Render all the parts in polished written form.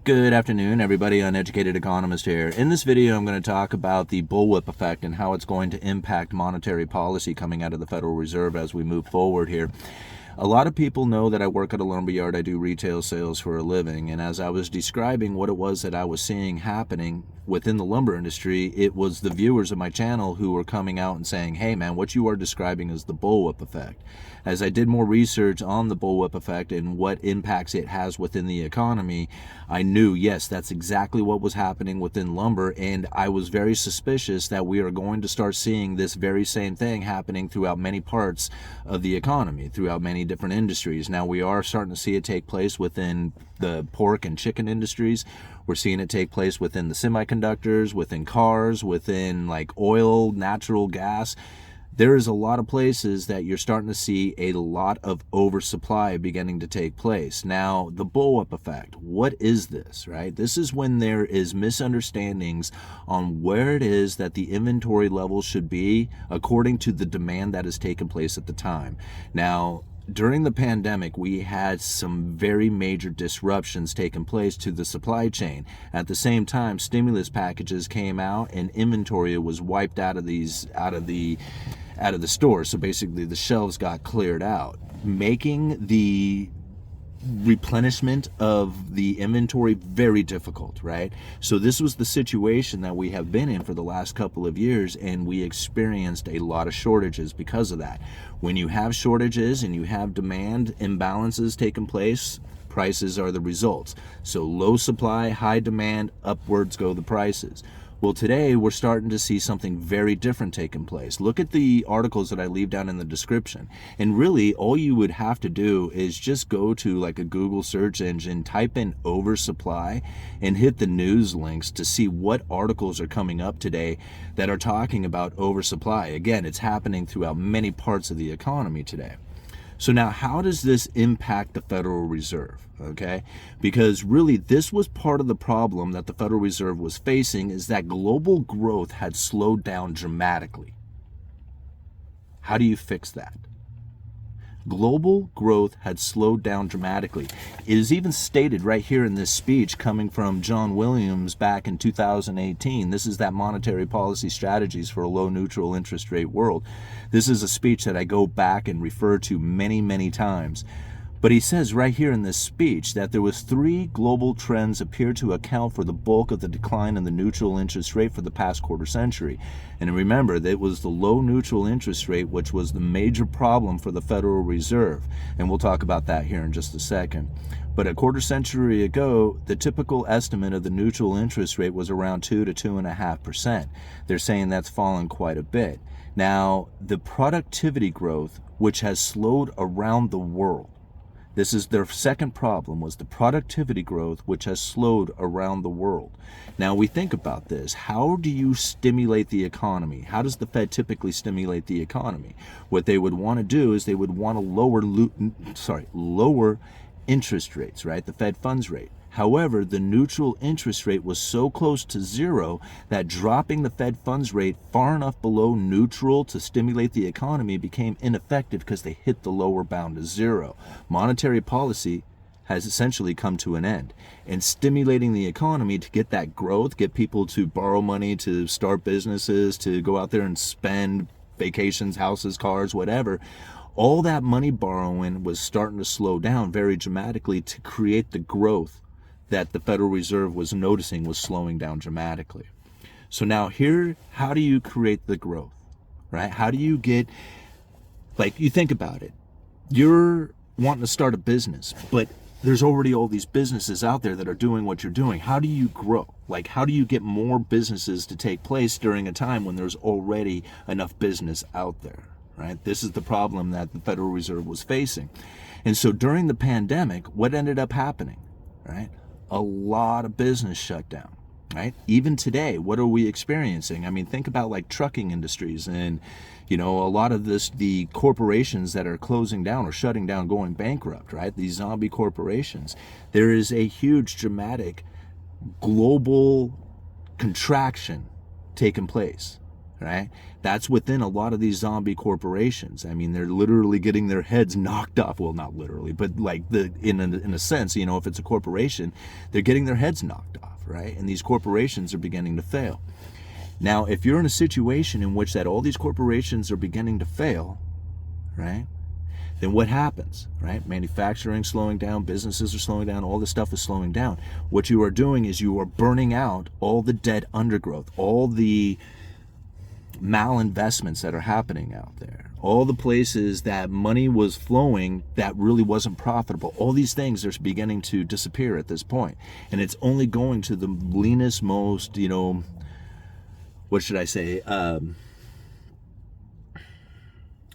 Good afternoon, everybody. Uneducated Economist here. In this video, I'm going to talk about the bullwhip effect and how it's going to impact monetary policy coming out of the Federal Reserve as we move forward here. A lot of people know that I work at a lumberyard. I do retail sales for a living, and as I was describing what it was that I was seeing happening within the lumber industry, it was the viewers of my channel who were coming out and saying, hey man, what you are describing is the bullwhip effect. As I did more research on the bullwhip effect and what impacts it has within the economy, I knew, yes, that's exactly what was happening within lumber, and I was very suspicious that we are going to start seeing this very same thing happening throughout many parts of the economy, throughout many different industries. Now, we are starting to see it take place within the pork and chicken industries. We're seeing it take place within the semiconductors, within cars, within like oil, natural gas. There is a lot of places that you're starting to see a lot of oversupply beginning to take place. Now, the bullwhip effect, what is this, right? This is when there is misunderstandings on where it is that the inventory level should be according to the demand that has taken place at the time. Now, during the pandemic, we had some very major disruptions taking place to the supply chain. At the same time, stimulus packages came out and inventory was wiped out of the store. So basically the shelves got cleared out, making the replenishment of the inventory very difficult, right? So this was the situation that we have been in for the last couple of years, and we experienced a lot of shortages because of that. When you have shortages and you have demand imbalances taking place, prices are the results. So low supply, high demand, upwards go the prices. Well, today we're starting to see something very different taking place. Look at the articles that I leave down in the description. And really, all you would have to do is just go to like a Google search engine, type in oversupply, and hit the news links to see what articles are coming up today that are talking about oversupply. Again, it's happening throughout many parts of the economy today. So now, how does this impact the Federal Reserve? Okay, because really this was part of the problem that the Federal Reserve was facing, is that global growth had slowed down dramatically. How do you fix that? Global growth had slowed down dramatically. It is even stated right here in this speech coming from John Williams back in 2018. This is that monetary policy strategies for a low neutral interest rate world. This is a speech that I go back and refer to many, many times. But he says right here in this speech that there was 3 global trends appear to account for the bulk of the decline in the neutral interest rate for the past quarter century. And remember, that it was the low neutral interest rate which was the major problem for the Federal Reserve. And we'll talk about that here in just a second. But a quarter century ago, the typical estimate of the neutral interest rate was around 2 to 2.5%. They're saying that's fallen quite a bit. Now, the productivity growth, which has slowed around the world, this is their second problem, was the productivity growth, which has slowed around the world. Now we think about this. How do you stimulate the economy? How does the Fed typically stimulate the economy? What they would want to do is they would want to lower interest rates, right? The Fed funds rate. However, the neutral interest rate was so close to zero that dropping the Fed funds rate far enough below neutral to stimulate the economy became ineffective because they hit the lower bound of zero. Monetary policy has essentially come to an end. And stimulating the economy to get that growth, get people to borrow money, to start businesses, to go out there and spend vacations, houses, cars, whatever, all that money borrowing was starting to slow down very dramatically to create the growth that the Federal Reserve was noticing was slowing down dramatically. So now here, how do you create the growth, right? How do you get, like, you think about it. You're wanting to start a business, but there's already all these businesses out there that are doing what you're doing. How do you grow? Like, how do you get more businesses to take place during a time when there's already enough business out there, right? This is the problem that the Federal Reserve was facing. And so during the pandemic, what ended up happening, right? A lot of business shut down, right? Even today, what are we experiencing? I mean, think about like trucking industries and, a lot of the corporations that are closing down or shutting down, going bankrupt, right? These zombie corporations. There is a huge dramatic global contraction taking place. right? That's within a lot of these zombie corporations. I mean, they're literally getting their heads knocked off. Well, not literally, but like in a sense, you know, if it's a corporation, they're getting their heads knocked off, right? And these corporations are beginning to fail. Now, if you're in a situation in which that all these corporations are beginning to fail, right? Then what happens, right? Manufacturing slowing down, businesses are slowing down, all this stuff is slowing down. What you are doing is you are burning out all the dead undergrowth, all the malinvestments that are happening out there, all the places that money was flowing that really wasn't profitable. All these things are beginning to disappear at this point. And it's only going to the leanest, most, you know, what should I say,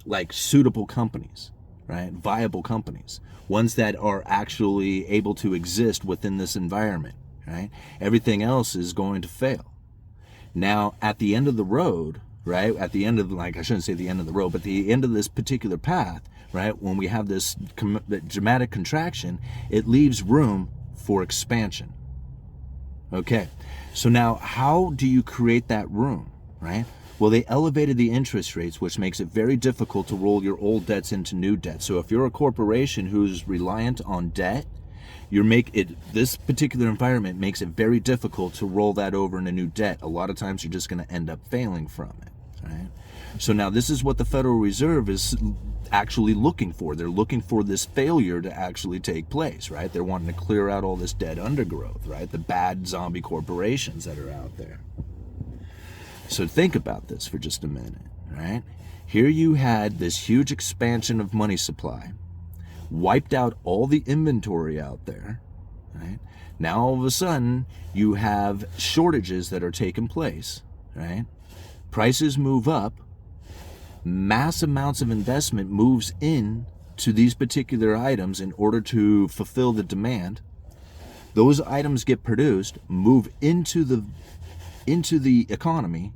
like suitable companies, right? Viable companies, ones that are actually able to exist within this environment, right? Everything else is going to fail. Now, at the end of the road, right? At the end of, like, I shouldn't say the end of the road, but the end of this particular path, right? When we have this dramatic contraction, it leaves room for expansion. Okay, so now how do you create that room, right? Well, they elevated the interest rates, which makes it very difficult to roll your old debts into new debt. So if you're a corporation who's reliant on debt, this particular environment makes it very difficult to roll that over into new debt. A lot of times you're just going to end up failing from it, right? So now this is what the Federal Reserve is actually looking for. They're looking for this failure to actually take place, right? They're wanting to clear out all this dead undergrowth, right? The bad zombie corporations that are out there. So think about this for just a minute, right? Here you had this huge expansion of money supply, wiped out all the inventory out there, right? Now all of a sudden you have shortages that are taking place, right? Prices move up, mass amounts of investment moves in to these particular items in order to fulfill the demand. Those items get produced, move into the economy,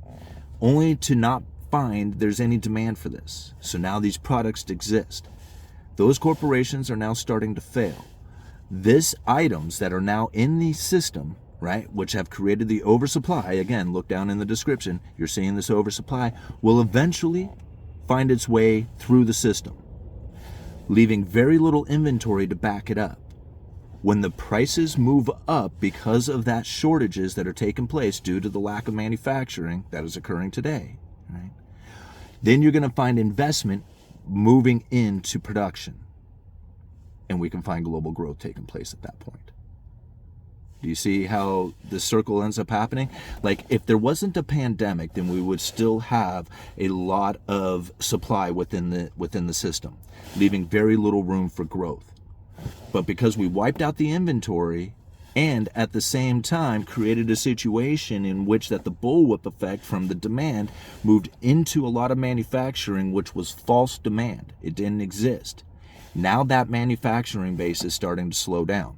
only to not find there's any demand for this. So now these products exist. Those corporations are now starting to fail. These items that are now in the system, right, which have created the oversupply, again, look down in the description, you're seeing this oversupply, will eventually find its way through the system, leaving very little inventory to back it up. When the prices move up because of that shortages that are taking place due to the lack of manufacturing that is occurring today, right, then you're going to find investment moving into production, and we can find global growth taking place at that point. Do you see how the circle ends up happening? Like, if there wasn't a pandemic, then we would still have a lot of supply within the system, leaving very little room for growth. But because we wiped out the inventory and at the same time created a situation in which that the bullwhip effect from the demand moved into a lot of manufacturing, which was false demand. It didn't exist. Now that manufacturing base is starting to slow down.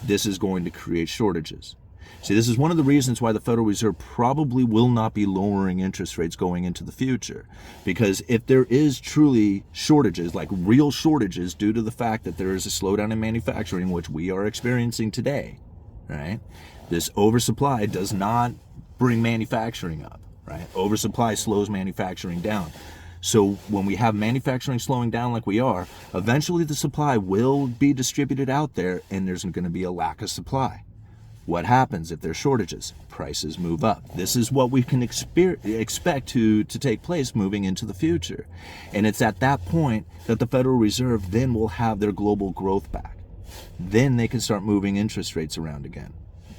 This is going to create shortages. See, this is one of the reasons why the Federal Reserve probably will not be lowering interest rates going into the future. Because if there is truly shortages, like real shortages due to the fact that there is a slowdown in manufacturing, which we are experiencing today, right? This oversupply does not bring manufacturing up, right? Oversupply slows manufacturing down. So when we have manufacturing slowing down like we are, eventually the supply will be distributed out there and there's going to be a lack of supply. What happens if there's shortages? Prices move up. This is what we can expect to take place moving into the future. And it's at that point that the Federal Reserve then will have their global growth back. Then they can start moving interest rates around again.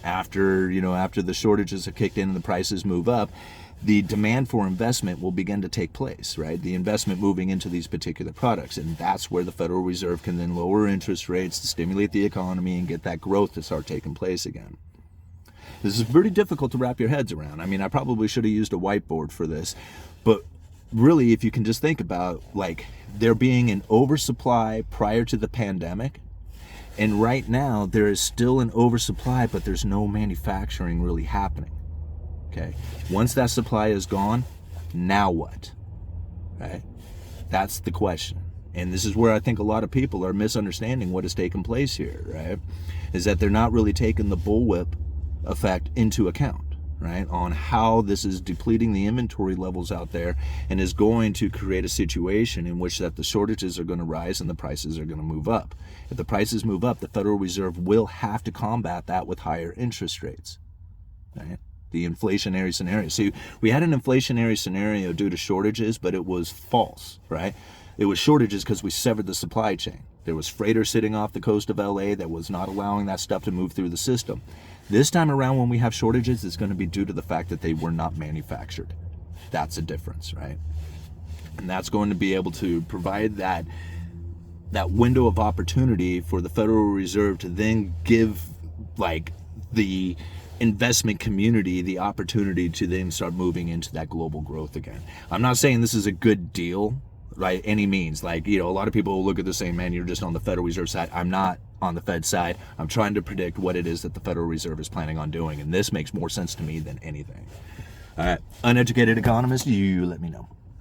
After the shortages have kicked in and the prices move up, the demand for investment will begin to take place, right? The investment moving into these particular products. And that's where the Federal Reserve can then lower interest rates to stimulate the economy and get that growth to start taking place again. This is pretty difficult to wrap your heads around. I mean, I probably should have used a whiteboard for this, but really, if you can just think about, like, there being an oversupply prior to the pandemic, and right now there is still an oversupply, but there's no manufacturing really happening. Okay. Once that supply is gone, now what? Right? That's the question. And this is where I think a lot of people are misunderstanding what has taken place here, right? Is that they're not really taking the bullwhip effect into account, right, on how this is depleting the inventory levels out there and is going to create a situation in which that the shortages are going to rise and the prices are going to move up. If the prices move up, the Federal Reserve will have to combat that with higher interest rates, right? The inflationary scenario. See, we had an inflationary scenario due to shortages, but it was false, right? It was shortages because we severed the supply chain. There was freighter sitting off the coast of LA that was not allowing that stuff to move through the system. This time around, when we have shortages, it's going to be due to the fact that they were not manufactured. That's a difference, right? And that's going to be able to provide that window of opportunity for the Federal Reserve to then give like the investment community the opportunity to then start moving into that global growth again. I'm not saying this is a good deal, right, any means. Like, you know, a lot of people will look at this saying, man, you're just on the Federal Reserve side. I'm not on the Fed side. I'm trying to predict what it is that the Federal Reserve is planning on doing, and this makes more sense to me than anything. All right, uneducated economist, you let me know.